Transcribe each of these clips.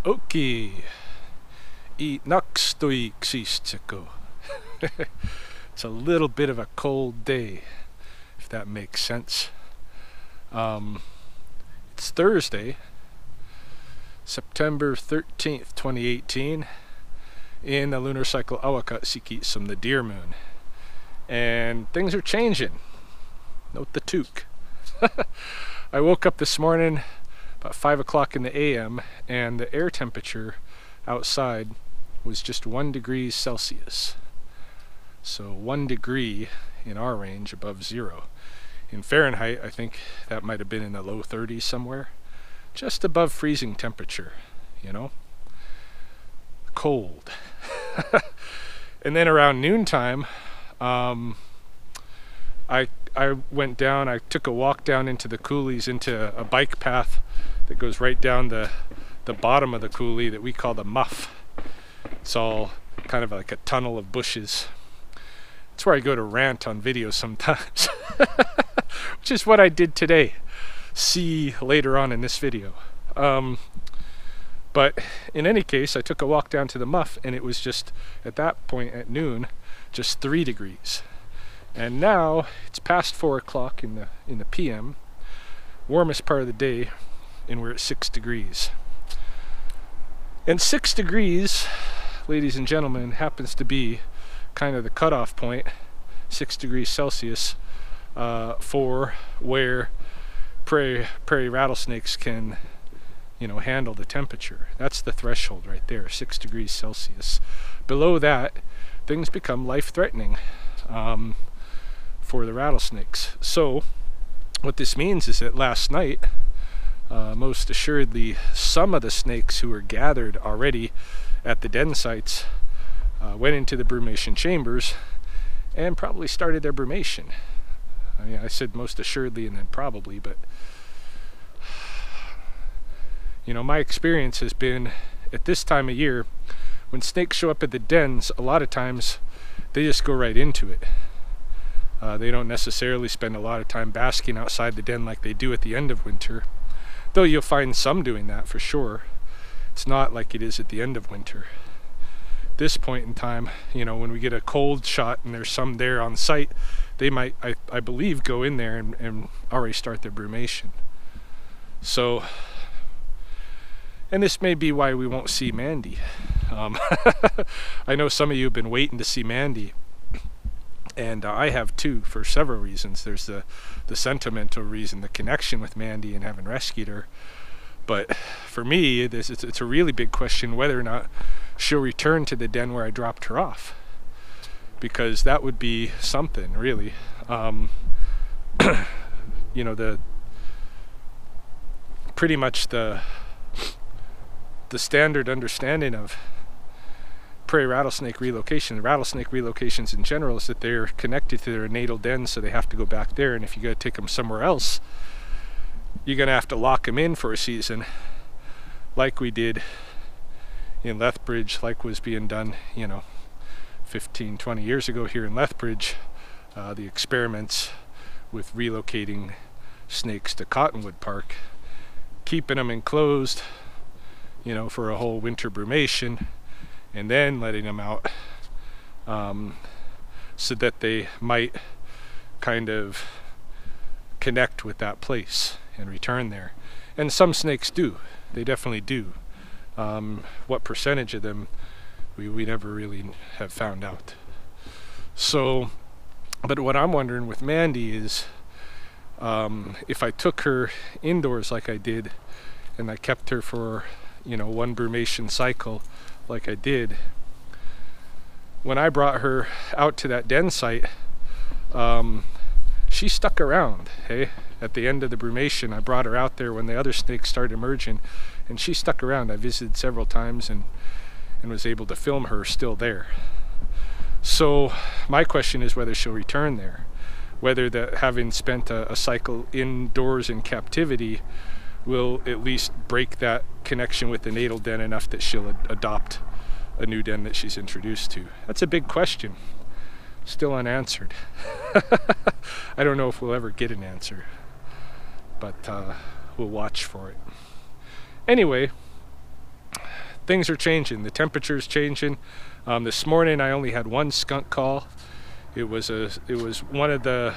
Okay, I nakstoiksistako. It's a little bit of a cold day, if that makes sense. It's Thursday, September 13th, 2018, in the lunar cycle Awaka Sikitsum, the deer moon. And things are changing. Note the toque. I woke up this morning about 5 o'clock in the AM, and the air temperature outside was just 1 degree Celsius. So 1 degree in our range above zero. In Fahrenheit, I think that might have been in the low 30s somewhere. Just above freezing temperature, you know? Cold. And then around noontime, I went down, I took a walk down into the coulees, into a bike path that goes right down the bottom of the coulee that we call the muff. It's all kind of like a tunnel of bushes. That's where I go to rant on video sometimes, which is what I did today. See later on in this video. But in any case, I took a walk down to the muff, and it was just, at that point at noon, just 3 degrees. And now it's past 4 o'clock in the PM, warmest part of the day, and we're at 6 degrees. And 6 degrees, ladies and gentlemen, happens to be kind of the cutoff point, 6 degrees Celsius, for where prairie rattlesnakes can, handle the temperature. That's the threshold right there, 6 degrees Celsius. Below that, things become life-threatening for the rattlesnakes. So what this means is that last night, most assuredly, some of the snakes who were gathered already at the den sites went into the brumation chambers and probably started their brumation. I mean, I said most assuredly and then probably, but my experience has been at this time of year, when snakes show up at the dens, a lot of times they just go right into it. They don't necessarily spend a lot of time basking outside the den like they do at the end of winter, though you'll find some doing that for sure. It's not like it is at the end of winter. At this point in time, when we get a cold shot and there's some there on site, they might, I believe, go in there and already start their brumation. So, and this may be why we won't see Mandy. I know some of you have been waiting to see Mandy, and I have too, for several reasons. There's the sentimental reason, the connection with Mandy and having rescued her. But for me, it's a really big question whether or not she'll return to the den where I dropped her off, because that would be something, really. Pretty much the standard understanding of prairie rattlesnake relocation, rattlesnake relocations in general, is that they're connected to their natal den, so they have to go back there, and if you got to take them somewhere else, you're going to have to lock them in for a season, like we did in Lethbridge, like was being done 15-20 years ago here in Lethbridge, the experiments with relocating snakes to Cottonwood Park, keeping them enclosed for a whole winter brumation, and then letting them out so that they might kind of connect with that place and return there. And some snakes do. They definitely do. What percentage of them, we never really have found out. So, but what I'm wondering with Mandy is, if I took her indoors like I did, and I kept her for one brumation cycle like I did, when I brought her out to that den site, she stuck around. Hey, at the end of the brumation, I brought her out there when the other snakes started emerging, and she stuck around. I visited several times and was able to film her still there. So my question is whether she'll return there, whether that having spent a cycle indoors in captivity will at least break that connection with the natal den enough that she'll adopt a new den that she's introduced to. That's a big question, still unanswered. I don't know if we'll ever get an answer, but we'll watch for it. Anyway, things are changing. The temperature's changing. This morning I only had one skunk call. It was one of the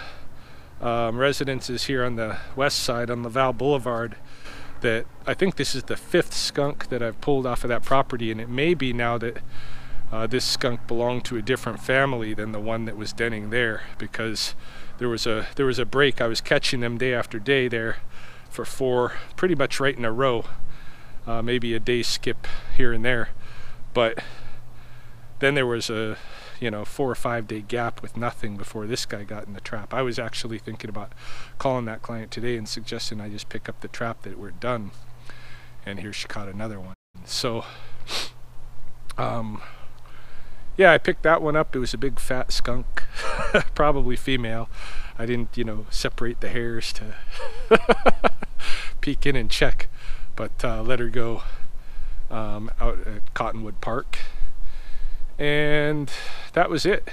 residences here on the west side on Laval Boulevard. That I think this is the 5th skunk that I've pulled off of that property, and it may be now that this skunk belonged to a different family than the one that was denning there, because there was a break. I was catching them day after day there for 4, pretty much right in a row. Maybe a day skip here and there, but then there was a 4 or 5 day gap with nothing before this guy got in the trap. I was actually thinking about calling that client today and suggesting I just pick up the trap that we're done, and here she caught another one. So yeah, I picked that one up. It was a big fat skunk, probably female. I didn't separate the hairs to peek in and check, but let her go out at Cottonwood Park, and that was it.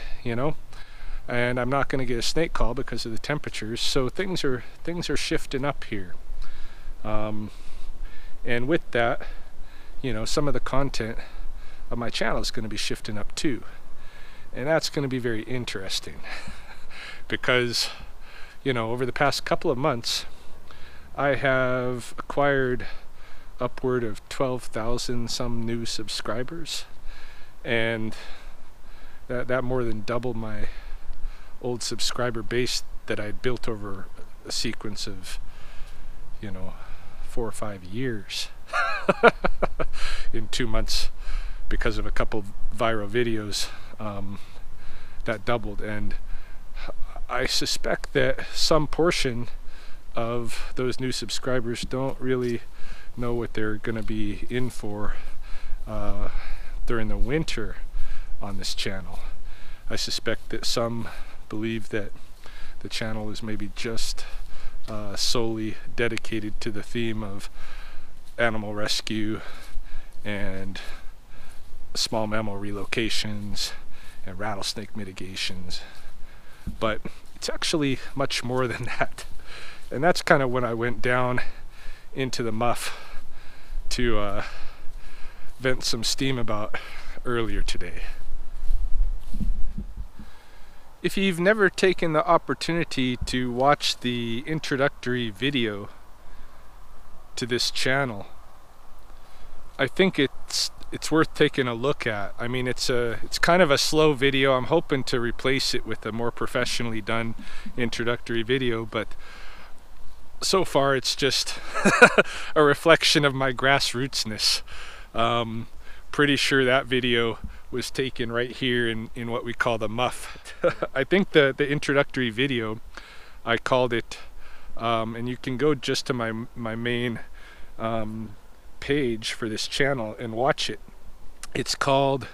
And I'm not going to get a snake call because of the temperatures, so things are shifting up here, and with that, some of the content of my channel is going to be shifting up too, and that's going to be very interesting because over the past couple of months I have acquired upward of 12,000 some new subscribers, and that more than doubled my old subscriber base that I'd built over a sequence of 4 or 5 years in 2 months, because of a couple viral videos that doubled. And I suspect that some portion of those new subscribers don't really know what they're going to be in for during the winter on this channel. I suspect that some believe that the channel is maybe just solely dedicated to the theme of animal rescue and small mammal relocations and rattlesnake mitigations, but it's actually much more than that. And that's kind of when I went down into the muff to vent some steam about earlier today. If you've never taken the opportunity to watch the introductory video to this channel, I think it's worth taking a look at. I mean, it's kind of a slow video. I'm hoping to replace it with a more professionally done introductory video, but so far it's just a reflection of my grassrootsness. Pretty sure that video was taken right here in what we call the muff. I think the introductory video, I called it, and you can go just to my main page for this channel and watch it. It's called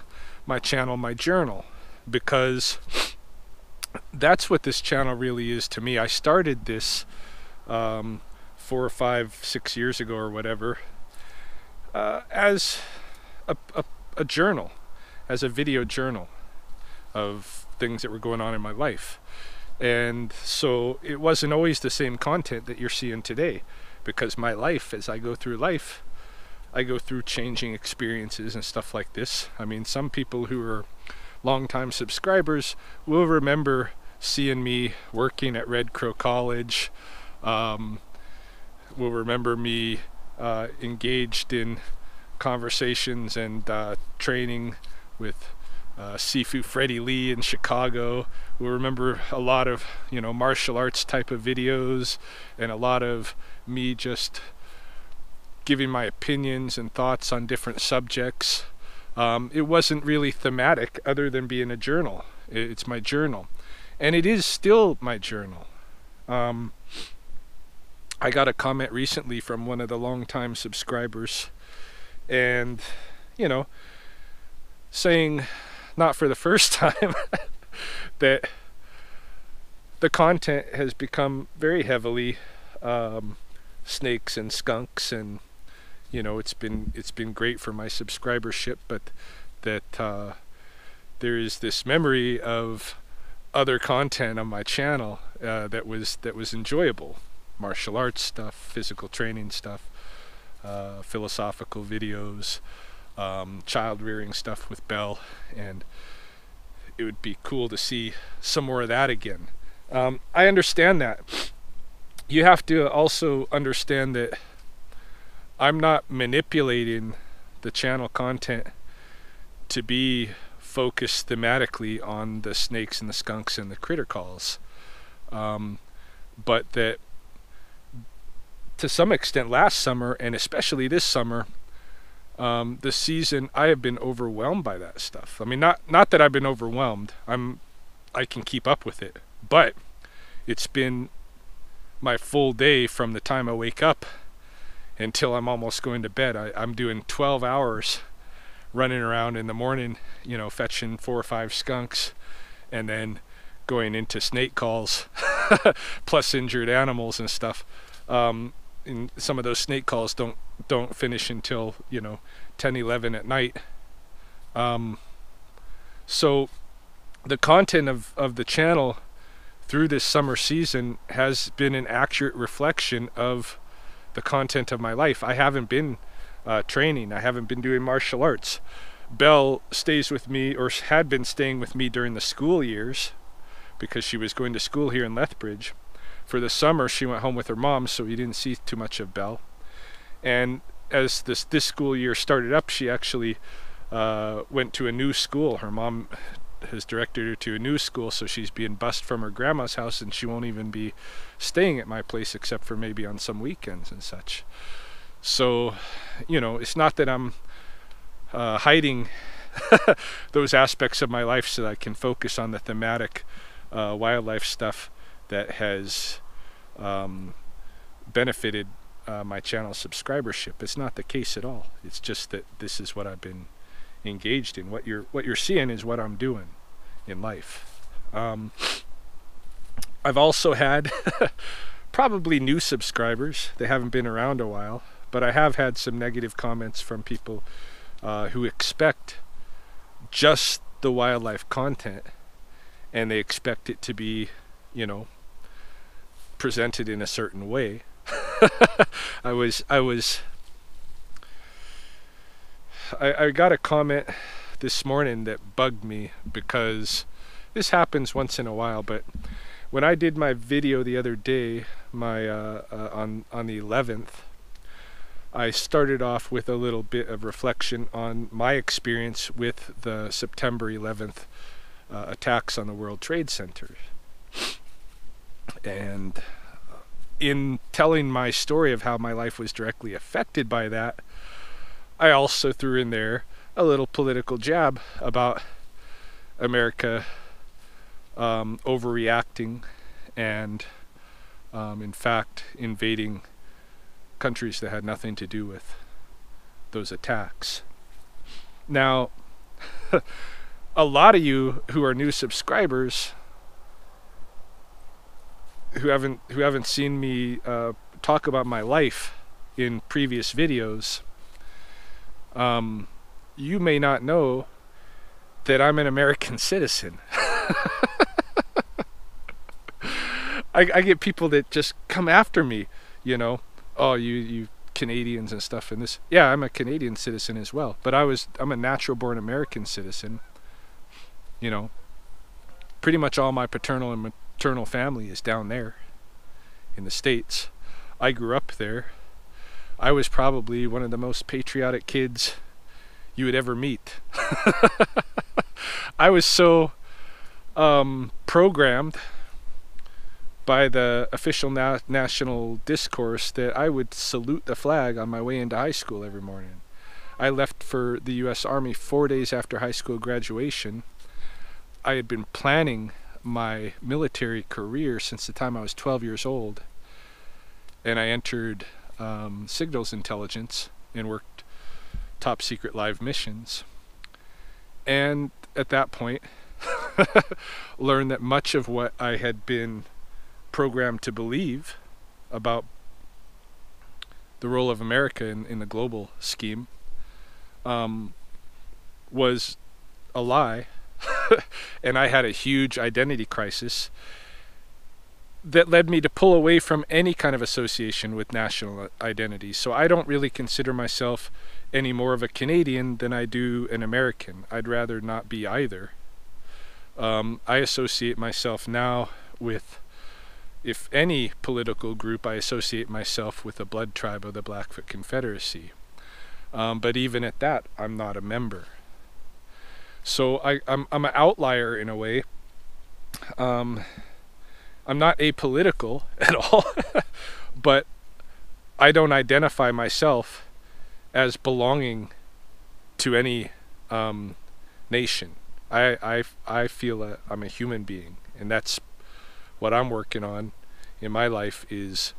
my channel, my journal, because that's what this channel really is to me. I started this 4 or 5, 6 years ago or whatever, as a journal, as a video journal of things that were going on in my life. And so it wasn't always the same content that you're seeing today, because my life, as I go through life, I go through changing experiences and stuff like this. I mean, some people who are longtime subscribers will remember seeing me working at Red Crow College, will remember me engaged in conversations and training with Sifu Freddie Lee in Chicago. We'll remember a lot of martial arts type of videos, and a lot of me just giving my opinions and thoughts on different subjects. It wasn't really thematic other than being a journal. It's my journal, and it is still my journal. I got a comment recently from one of the longtime subscribers, and saying, not for the first time, that the content has become very heavily snakes and skunks, and it's been great for my subscribership, but that there is this memory of other content on my channel that was enjoyable. Martial arts stuff, physical training stuff, philosophical videos, child rearing stuff with Belle, and it would be cool to see some more of that again. I understand that. You have to also understand that I'm not manipulating the channel content to be focused thematically on the snakes and the skunks and the critter calls, but that to some extent last summer, and especially this summer, the season, I have been overwhelmed by that stuff. I mean, not that I've been overwhelmed. I can keep up with it, but it's been my full day from the time I wake up until I'm almost going to bed. I'm doing 12 hours running around in the morning, you know, fetching 4 or 5 skunks, and then going into snake calls, plus injured animals and stuff. And some of those snake calls don't finish until, you know, 10, 11 at night. So the content of the channel through this summer season has been an accurate reflection of the content of my life. I haven't been training. I haven't been doing martial arts. Belle stays with me, or had been staying with me during the school years, because she was going to school here in Lethbridge. For the summer, she went home with her mom, so we didn't see too much of Belle. And as this school year started up, she actually went to a new school. Her mom has directed her to a new school, so she's being bused from her grandma's house, and she won't even be staying at my place except for maybe on some weekends and such. So, you know, it's not that I'm hiding those aspects of my life so that I can focus on the thematic wildlife stuff that has benefited my channel subscribership. It's not the case at all. It's just that this is what I've been engaged in. What you're seeing is what I'm doing in life. I've also had probably new subscribers. They haven't been around a while, but I have had some negative comments from people who expect just the wildlife content, and they expect it to be, you know, presented in a certain way. I got a comment this morning that bugged me, because this happens once in a while, but when I did my video the other day, my on the 11th, I started off with a little bit of reflection on my experience with the September 11th attacks on the World Trade Center. And in telling my story of how my life was directly affected by that, I also threw in there a little political jab about America overreacting and in fact invading countries that had nothing to do with those attacks. Now, a lot of you who are new subscribers who haven't seen me talk about my life in previous videos, you may not know that I'm an American citizen. I get people that just come after me, you know, oh, you Canadians and stuff and this. Yeah, I'm a Canadian citizen as well, but I'm a natural born American citizen. You know, pretty much all my paternal and maternal family is down there in the States. I grew up there. I was probably one of the most patriotic kids you would ever meet. I was so programmed by the official national discourse that I would salute the flag on my way into high school every morning. I left for the U.S. Army 4 days after high school graduation. I had been planning my military career since the time I was 12 years old, and I entered signals intelligence and worked top secret live missions, and at that point learned that much of what I had been programmed to believe about the role of America in the global scheme was a lie. And I had a huge identity crisis that led me to pull away from any kind of association with national identity. So I don't really consider myself any more of a Canadian than I do an American. I'd rather not be either. I associate myself now with, if any political group, I associate myself with the blood tribe of the Blackfoot Confederacy. But even at that, I'm not a member. So I'm an outlier in a way. I'm not apolitical at all, but I don't identify myself as belonging to any nation. I feel I'm a human being, and that's what I'm working on in my life, is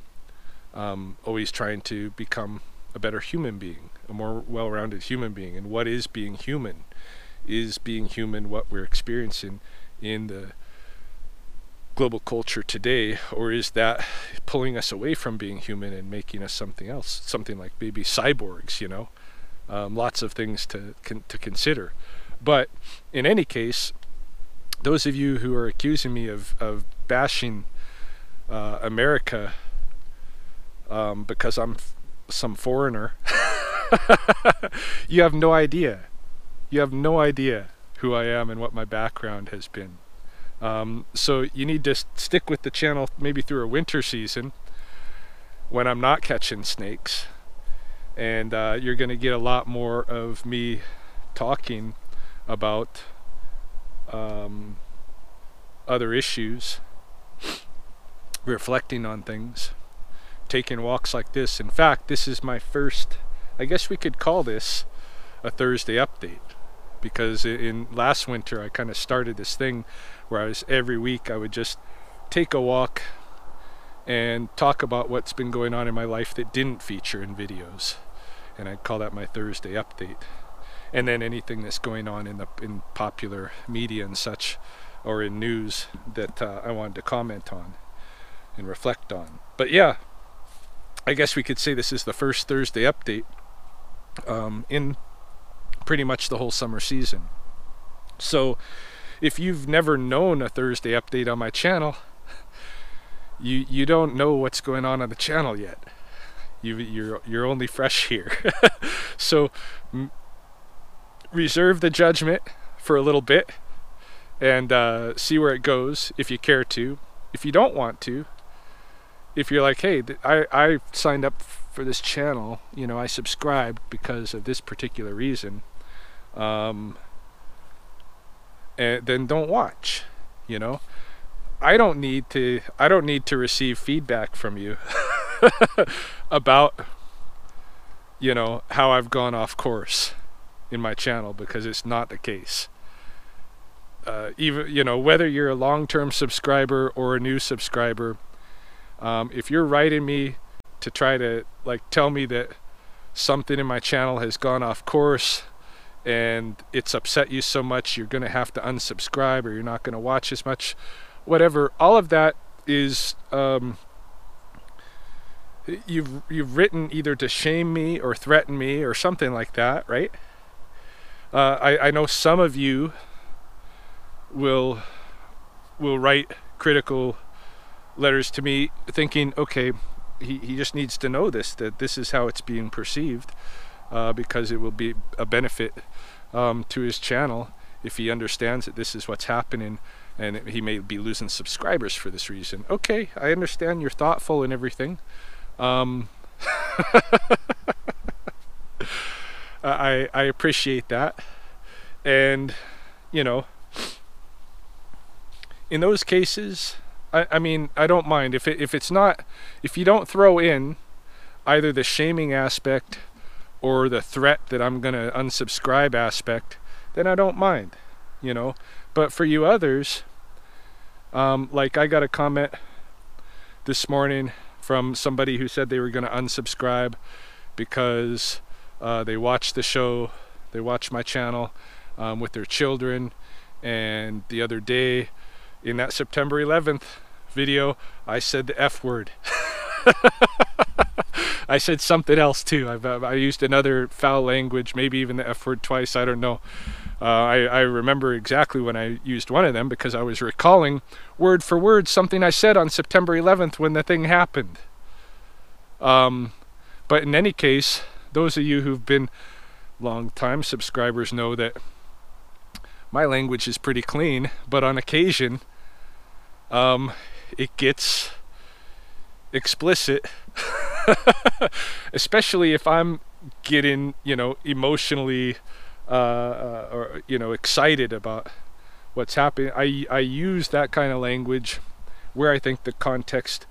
always trying to become a better human being, a more well-rounded human being. And what is being human? Is being human what we're experiencing in the global culture today, or is that pulling us away from being human and making us something else, something like maybe cyborgs, you know? Lots of things to consider. But in any case, those of you who are accusing me of bashing America because I'm some foreigner, you have no idea. You have no idea who I am and what my background has been. So you need to stick with the channel maybe through a winter season when I'm not catching snakes, and you're going to get a lot more of me talking about other issues, reflecting on things, taking walks like this. In fact, this is my first, I guess we could call this a Thursday update, because in last winter I kind of started this thing where every week I would just take a walk and talk about what's been going on in my life that didn't feature in videos, and I'd call that my Thursday update. And then anything that's going on in popular media and such, or in news, that I wanted to comment on and reflect on. But yeah, I guess we could say this is the first Thursday update in pretty much the whole summer season. So if you've never known a Thursday update on my channel, you don't know what's going on the channel yet. You're only fresh here. So reserve the judgment for a little bit and see where it goes if you care to. If you don't want to, if you're like, hey, I signed up for this channel, you know, I subscribed because of this particular reason, and then don't watch. You know, I don't need to receive feedback from you about, you know, how I've gone off course in my channel, because it's not the case. Even, you know, whether you're a long-term subscriber or a new subscriber, if you're writing me to try to like tell me that something in my channel has gone off course and it's upset you so much you're gonna have to unsubscribe, or you're not gonna watch as much, whatever, all of that is you've written either to shame me or threaten me or something like that, right? I know some of you will write critical letters to me thinking, okay, he just needs to know that this is how it's being perceived, because it will be a benefit to his channel if he understands that this is what's happening, and he may be losing subscribers for this reason. Okay, I understand, you're thoughtful and everything. I appreciate that, and you know, in those cases, I mean, I don't mind if you don't throw in either the shaming aspect or the threat that I'm gonna unsubscribe aspect, then I don't mind, you know. But for you others, like I got a comment this morning from somebody who said they were gonna unsubscribe because they watched the show, they watched my channel with their children, and the other day in that September 11th video I said the F word. I said something else too. I used another foul language, maybe even the F word twice, I don't know. I remember exactly when I used one of them, because I was recalling word for word something I said on September 11th when the thing happened. But in any case, those of you who've been long-time subscribers know that my language is pretty clean, but on occasion it gets explicit, especially if I'm getting, emotionally or excited about what's happening. I use that kind of language where I think the context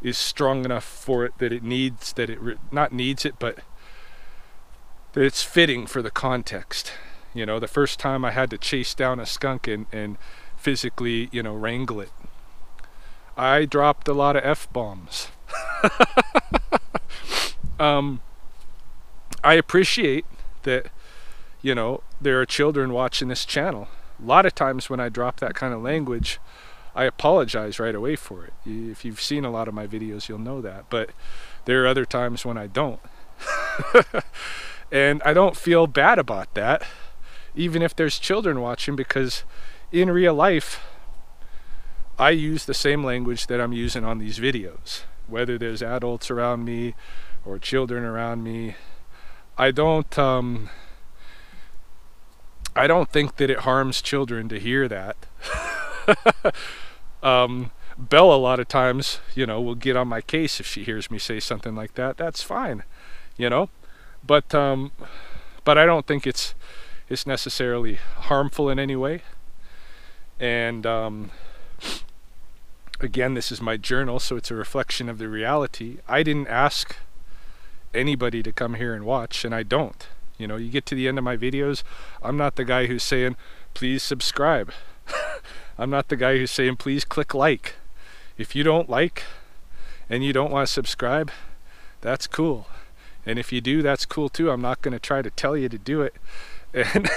is strong enough for it, that it needs, not needs it, but that it's fitting for the context. The first time I had to chase down a skunk and physically, wrangle it, I dropped a lot of F-bombs. I appreciate that, there are children watching this channel. A lot of times when I drop that kind of language, I apologize right away for it. If you've seen a lot of my videos, you'll know that. But there are other times when I don't. And I don't feel bad about that, even if there's children watching, because in real life, I use the same language that I'm using on these videos. Whether there's adults around me or children around me, I don't think that it harms children to hear that. Belle a lot of times, will get on my case if she hears me say something like that. That's fine, but I don't think it's necessarily harmful in any way. And again, this is my journal, so it's a reflection of the reality. I didn't ask anybody to come here and watch, and I don't. You get to the end of my videos, I'm not the guy who's saying, please subscribe. I'm not the guy who's saying, please click like. If you don't like and you don't want to subscribe, that's cool. And if you do, that's cool too. I'm not going to try to tell you to do it. And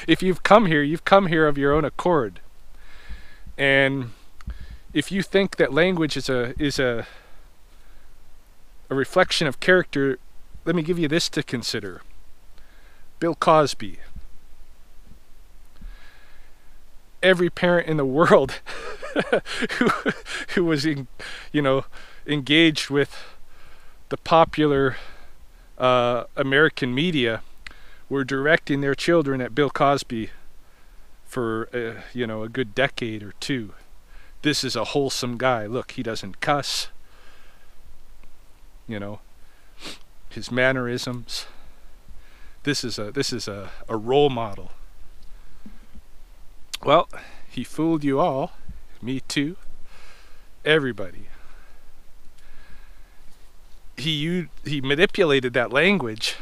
if you've come here of your own accord. And if you think that language is a reflection of character, let me give you this to consider. Bill Cosby. Every parent in the world who was engaged with the popular American media were directing their children at Bill Cosby for a good decade or two. This is a wholesome guy. Look, he doesn't cuss. His mannerisms. This is a role model. Well, he fooled you all, me too, everybody. He manipulated that language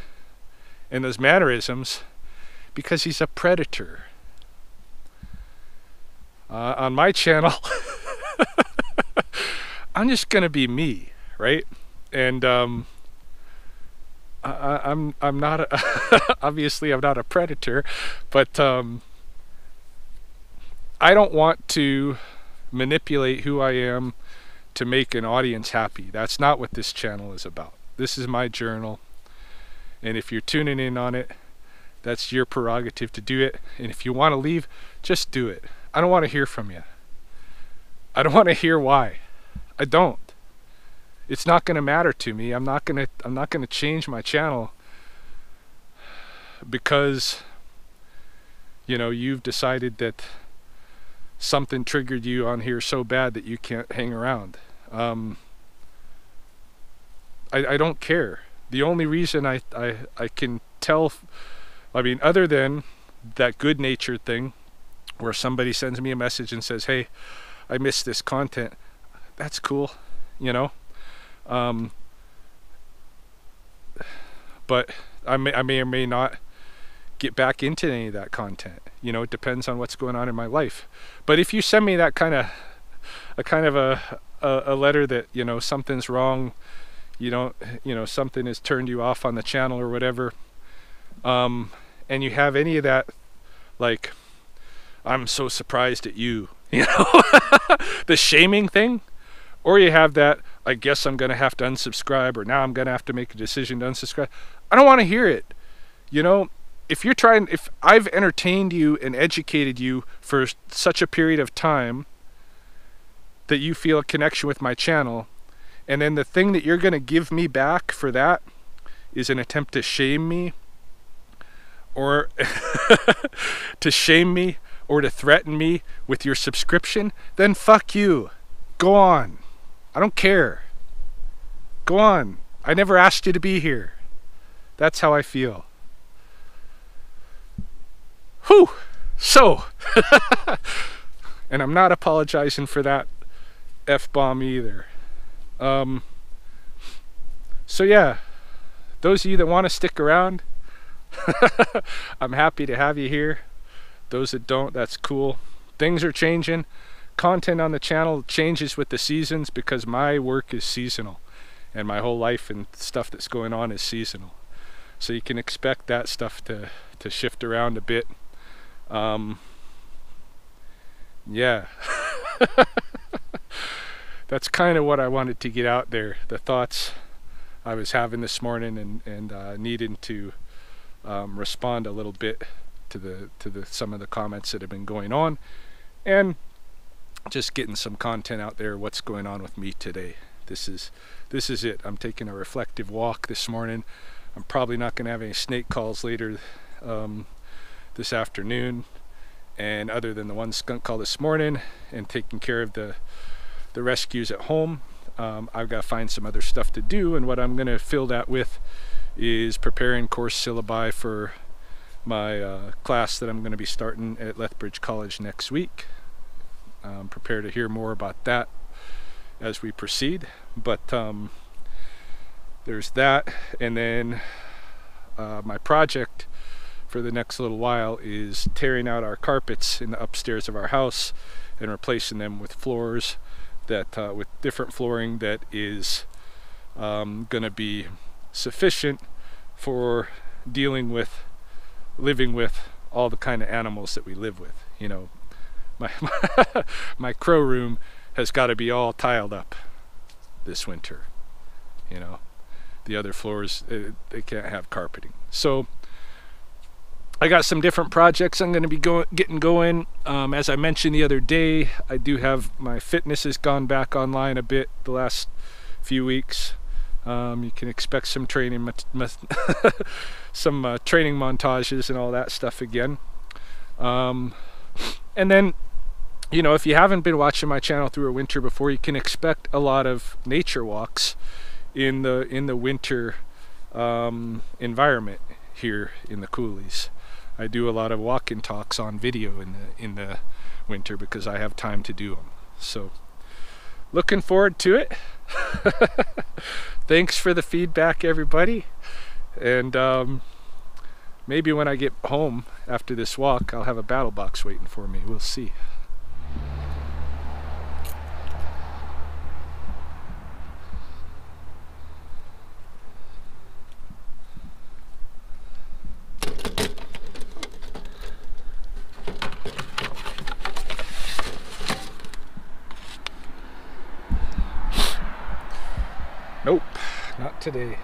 and those mannerisms because he's a predator. On my channel, I'm just gonna be me, right? And I'm not obviously I'm not a predator, but I don't want to manipulate who I am to make an audience happy. That's not what this channel is about. This is my journal, and if you're tuning in on it, that's your prerogative to do it. And if you want to leave, just do it. I don't want to hear from you. I don't want to hear why. I don't. It's not going to matter to me. I'm not going to change my channel because you've decided that something triggered you on here so bad that you can't hang around. I don't care. The only reason I can tell, other than that good-natured thing where somebody sends me a message and says, hey, I missed this content, that's cool, but I may or may not get back into any of that content. It depends on what's going on in my life. But if you send me that kind of a letter that something's wrong, something has turned you off on the channel or whatever, and you have any of that, like, I'm so surprised at you, the shaming thing, or you have that, I guess I'm gonna have to unsubscribe, or now I'm gonna have to make a decision to unsubscribe. I don't want to hear it. If I've entertained you and educated you for such a period of time that you feel a connection with my channel, and then the thing that you're going to give me back for that is an attempt to shame me, or to shame me, or to threaten me with your subscription, then fuck you. Go on. I don't care. Go on. I never asked you to be here. That's how I feel. Whew. So, and I'm not apologizing for that F-bomb either. So yeah, those of you that want to stick around, I'm happy to have you here. Those that don't, that's cool. Things are changing. Content on the channel changes with the seasons because my work is seasonal, and my whole life and stuff that's going on is seasonal. So you can expect that stuff to shift around a bit. Yeah. That's kind of what I wanted to get out there, the thoughts I was having this morning, and needing to respond a little bit to some of the comments that have been going on, and just getting some content out there, what's going on with me today. This is it. I'm taking a reflective walk this morning. I'm probably not going to have any snake calls later this afternoon, and other than the one skunk call this morning and taking care of the rescues at home, I've got to find some other stuff to do, and what I'm going to fill that with is preparing course syllabi for my class that I'm going to be starting at Lethbridge College next week. Prepare to hear more about that as we proceed, but there's that. And then my project for the next little while is tearing out our carpets in the upstairs of our house and replacing them with floors that with different flooring that is going to be sufficient for living with all the kind of animals that we live with. You know, my crow room has got to be all tiled up this winter. You know, the other floors, they can't have carpeting. So I got some different projects I'm going to be getting going. As I mentioned the other day, I do have my fitness has gone back online a bit the last few weeks. You can expect some training training montages and all that stuff again. And then, you know, if you haven't been watching my channel through a winter before, you can expect a lot of nature walks in the winter environment here in the coulees. I do a lot of walk-in talks on video in the winter because I have time to do them. So looking forward to it. Thanks for the feedback, everybody. And maybe when I get home after this walk, I'll have a battle box waiting for me. We'll see. Nope, not today.